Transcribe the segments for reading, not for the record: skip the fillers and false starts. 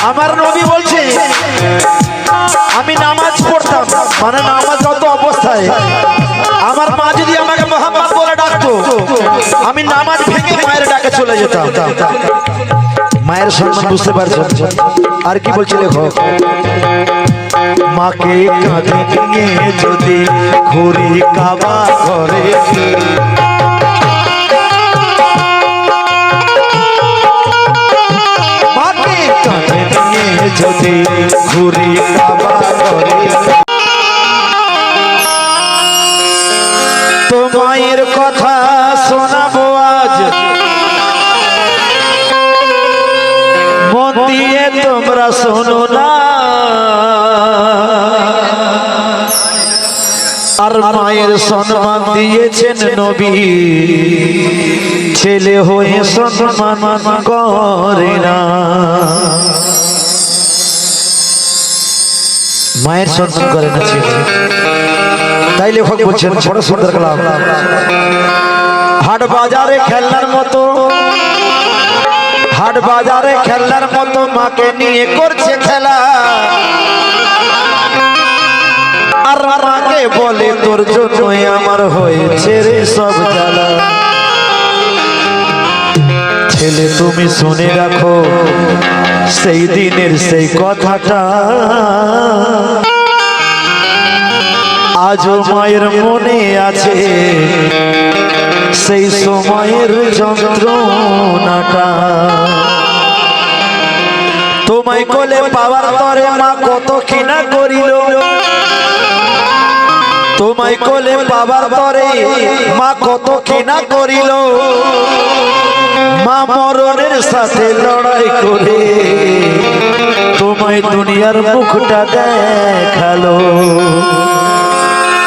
আমার নবী বলছে আমি নামাজ পড়তাম, মানে নামাজরত অবস্থায় আমার মা যদি আমাকে মোহাম্মদ বলে ডাকতো, আমি নামাজ ভেঙে মায়ের ডাকে চলে যেতাম। মায়ের সম্মান বুঝতে পারছেন? আর কি বলছে লেখক, মাকে কাঁধে নিয়ে যদি ঘুরি কাবা ঘরে, মাকে কাঁধে নিয়ে যদি ঘুরি কাবা ঘরে, তো মায়ের কথা শোনাবো আজ, মন দিয়ে তোমরা শোনো না। আর মায়ের সম্মান দিয়েছেন নবী, ছেলে হয়ে সম্মান করে না। মায়ের সম্মান করে না ছেলে, তাই লেখক বলছেন বড় সুন্দর কালাম, হাট বাজারে খেলনার মতো, হাট বাজারে খেলনার মতো মাকে নিয়ে করছে খেলা, আর মাকে বলে তোর জন্যই আমার হয়েছে রে সব জ্বালা। ছেলে তুমি শুনে রাখো সেই দিনের সেই কথাটা, আজও মায়ের মনে আছে সেই সময়ের যন্ত্রণাটা। তোমায় কোলে পাওয়ার পরে মা কত কিনা করিল, তোমায় কোলে পাওয়ার পরে মা কত কিনা করিল, মা মরণের সাথে লড়াই করে তোমায় দুনিয়ার মুখটা দেখালো।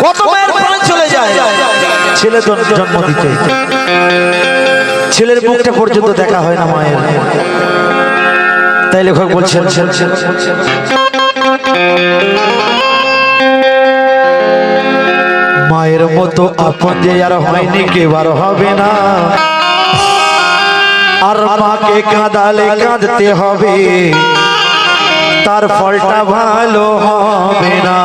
কত মায়ের প্রাণ চলে যায় ছেলে জন্ম দিতে, ছেলের মুখটা পর্যন্ত দেখা হয় না মায়ের। তাই লেখক বলছেন মায়ের মতো আপন যে আর হয়নি কেবার হবে না, আর মাকে কাঁদালে কাঁদতে হবে, তার ফলটা ভালো হবে না।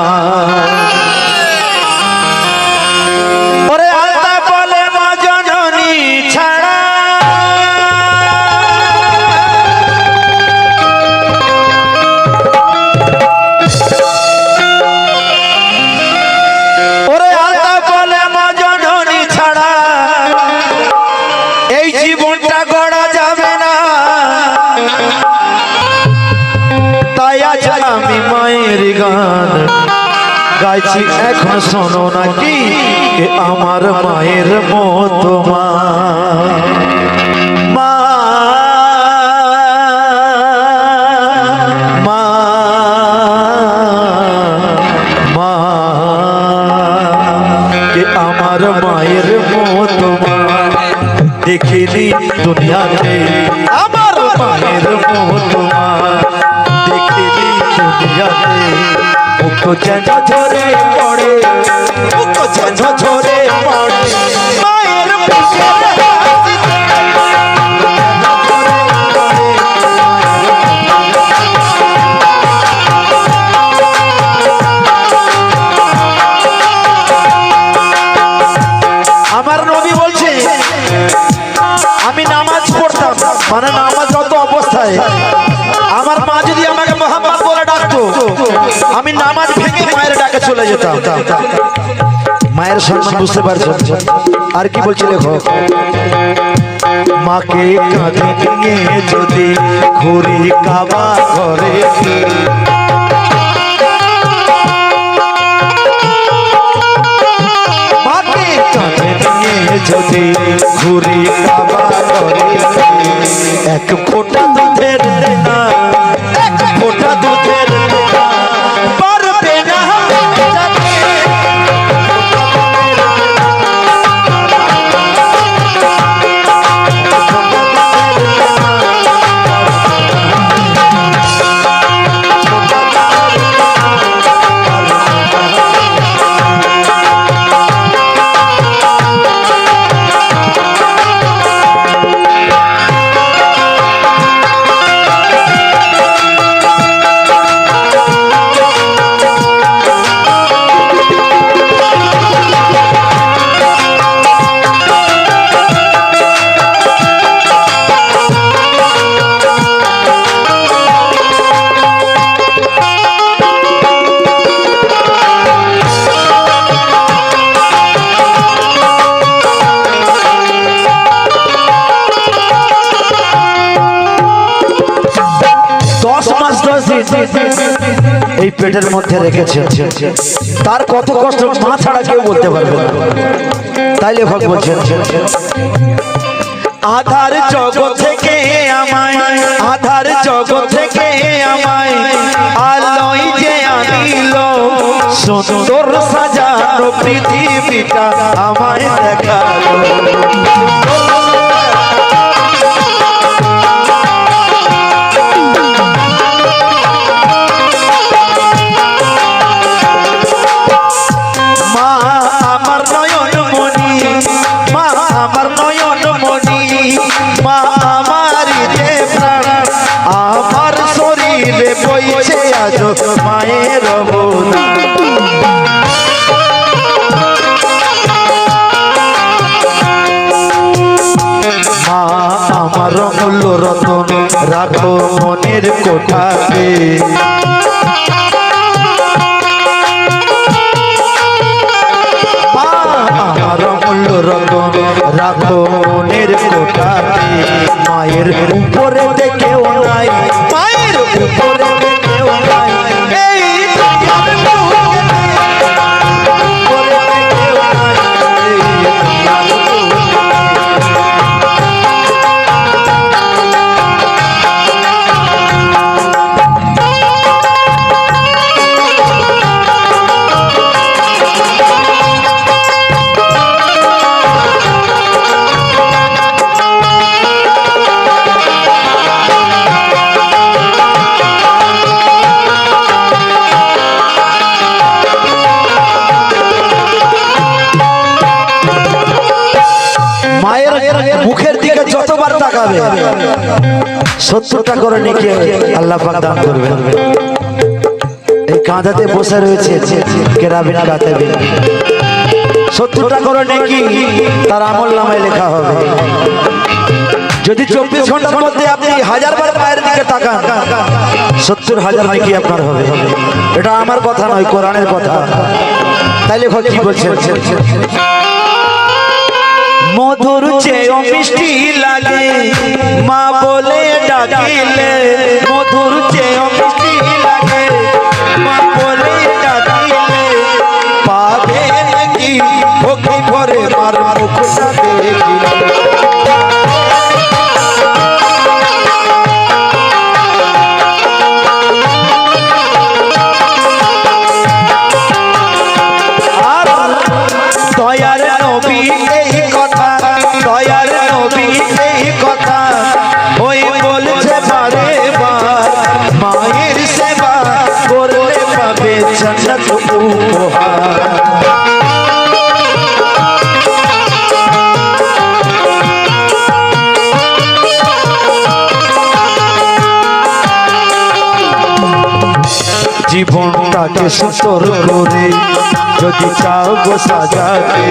ওরে আল্লাহ বলে মা জননী ছাড়া আমি মায়ের গান গাইছি এখন শোনো নাকি, আমার মায়ের মতো মা, মা মা মা আমার মায়ের মতো মা দেখিনি দুনিয়াতে, আমার মায়ের মতো মা দেখিনি দুনিয়াতে। মুখ যেন ঝরে পড়ে, মুখ যেন ঝরে পড়ে মায়ের আমার নবী বলছে আমি নামাজ পড়তাম, মানে নামাজরত অবস্থায় আমার মা যদি আমাকে মোহাম্মদ বলে ডাকতো, আমি নামাজ ভেঙে মায়ের ডাকে চলে যেতাম। মায়ের সম্মান বুঝতে পারছেন? আর কি বলছে লেখক, মাকে কাঁধে নিয়ে যদি ঘুরি কাবা ঘরে, মাকে কাঁধে নিয়ে যদি ঘুরি কাবা ঘরে, এক ফোঁটা দুধের না, এক ফোঁটা দুধের না পারবে না এই পেটের মধ্যে রেখেছেন, তার কত কষ্ট মা ছাড়া কেউ বলতে পারবে না। তাইলে ভগবান বলছেন, আধার জগৎ থেকে আমায়, আধার জগৎ থেকে আমায় আলোয় যে আনিল, সুন্দর সাজানো পৃথিবীটা আমায় দেখালো। মা আমার নয়ন মণি, মা আমার নয়ন মণি, মা আমার যে প্রাণ, আমার শরীরে বইছে আজ মায়ের বলি। মা আমার মূল্য রতন রাখো মনের কোঠাতে, আমার মূল্য রতন রাখো মনের কোঠাতে। মায়ের উপরে কেউ নাই, মায়ের উপরে কেউ নাই, এই দুনিয়ার বুকে উপরে কেউ নাই, এই দুনিয়ার বুকে। মায়ের মুখের দিকে যতবার তাকাবে 70টা করে নেকি আল্লাহ পাক দান করবে। এই কাঁধাতে বসে রয়েছে কেরাবিন কাতেবে, 70টা করে নেকি তার আমলনামায় লেখা হবে। যদি 24 ঘন্টার মধ্যে আপনি 1000 বার পায়ের দিকে তাকান 70,000 নেকি আপনার হবে। এটা আমার কথা নয়, কোরআনের কথা। তাইলে কি বলছেন, মধুর চেয়েও মিষ্টি লাগে মা বলে ডাকিলে, মধুর চেয়েও মিষ্টি লাগে মা বলে ডাকিলে, পাবে নাকি ভক্তি ভরে মার মুখটা দেখিলে। আর দয়ার নবী এই কথা, দয়ার নবী এই কথা ওই বলছে বারে বার, মায়ের সেবা করলে পাবে জান্নাত উপহার। জীবনটাকে সুন্দর করে যদি চাও গো সাজাতে,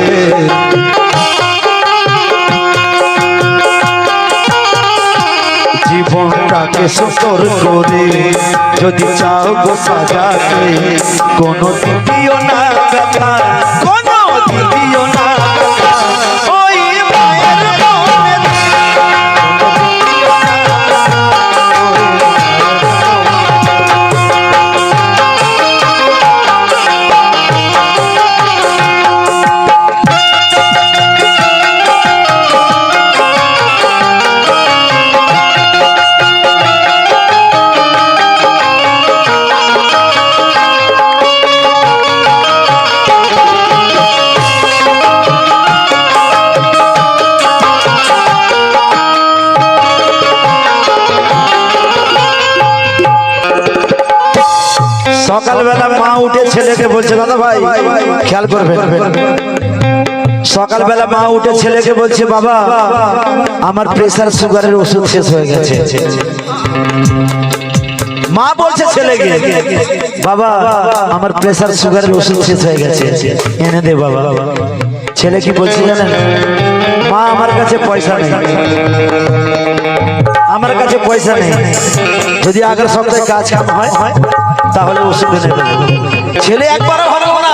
জীবনটাকে সুন্দর করে যদি চাও গো সাজাতে, কোনো দিও না ব্যথা, কোনো দিও না ব্যথা, ওই মায়ের মনে সকালবেলা মা উঠে ছেলেকে বলছে, দাদা ভাই খেয়াল করবেন, সকালবেলা মা উঠে ছেলেকে বলছে, বাবা আমার প্রেসার সুগারের ওষুধ শেষ হয়ে গেছে। মা বলছে ছেলেকে, বাবা আমার প্রেসার সুগারের ওষুধ শেষ হয়ে গেছে, এনে দে বাবা। ছেলে কি বলছে জানেন, মা আমার কাছে পয়সা নেই, আমার কাছে পয়সা নেই, যদি আগের সপ্তাহে কাজ কাম হয় তাহলে ওষুধ এনে দেবো। ছেলে একবারও ভাবলো না,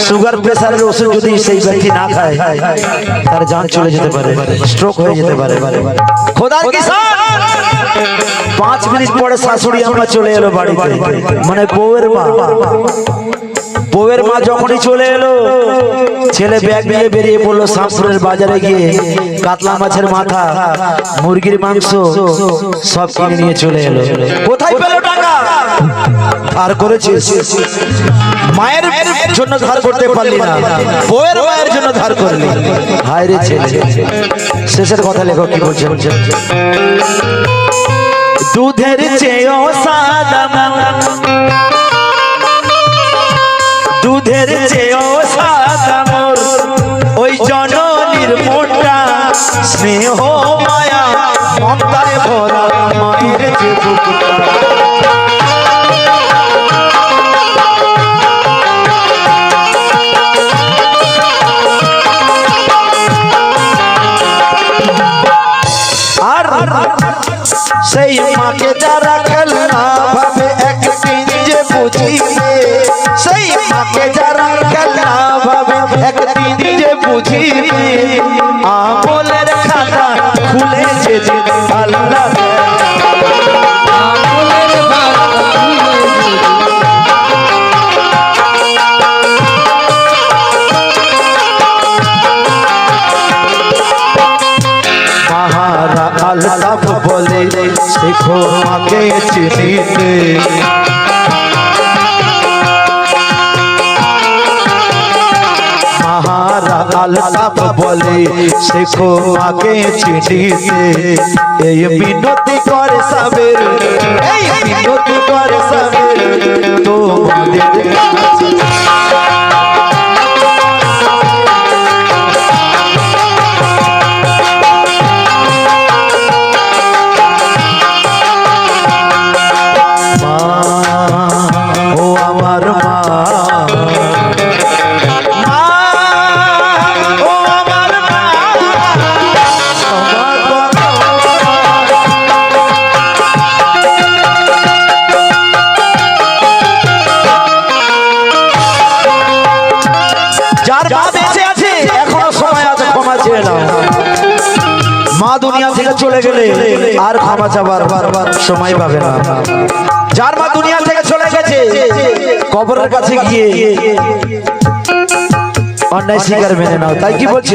সুগার প্রেসারের ওষুধ যদি সেই ব্যক্তি না খায় তার জান চলে যেতে পারে, স্ট্রোক হয়ে যেতে পারে। খোদার কিসান 5 মিনিট পরে শাশুড়ি আমরা চলে এলো বাড়িতে, মানে বউয়ের মা যখনই চলে এলো, ছেলে ব্যাগ নিয়ে বেরিয়ে পড়লো শামপুরের বাজারে গিয়ে কাতলা মাছের মাথা, মুরগির মাংস সব কিনে নিয়ে চলে এলো। কোথায় পেলো টাকা? ধার করেছিস, মায়ের জন্য ধার করতে পারলি না, বউয়ের মায়ের জন্য ধার করলি। হায় রে ছেলে। শেষের কথা লেখক কি বলছে? দুধের চেয়েও সাদা, দুধের চেয়েও সাদা মোর ওই জননীর মনটা, স্নেহ মায়া মমতায় ভরা মায়ের যে বুকটা। আর সেই মাকে যারা খেলনা ভাবে একদিন যে বুঝিবে, সেই মাকে যারা খেলনা ভাবে একদিন যে বুঝিবে, আমলের খাতা খুলেছে যে আল্লাহ। মহারা আল্লাহ বলে শেখো মাকে চিনিতে, মহারা আল্লাহ বলে শেখো মাকে চিনিতে। এই বিনতি করে সাবের, এই বিনতি করে সাবের তোমাদের কাছে। ও আমার মা, ও আমার মা, যার মা বেঁচে আছে এখনো সময় আছে, ক্ষমা চেয়ে নাও। মা দুনিয়া থেকে চলে গেলে আর ক্ষমা চাবার সময় পাবে না। যার মা দুনিয়া থেকে চলে গেছে, কবরের কাছে গিয়ে অন্যায় শিকার মেনে নাও। তাই কি বলছে?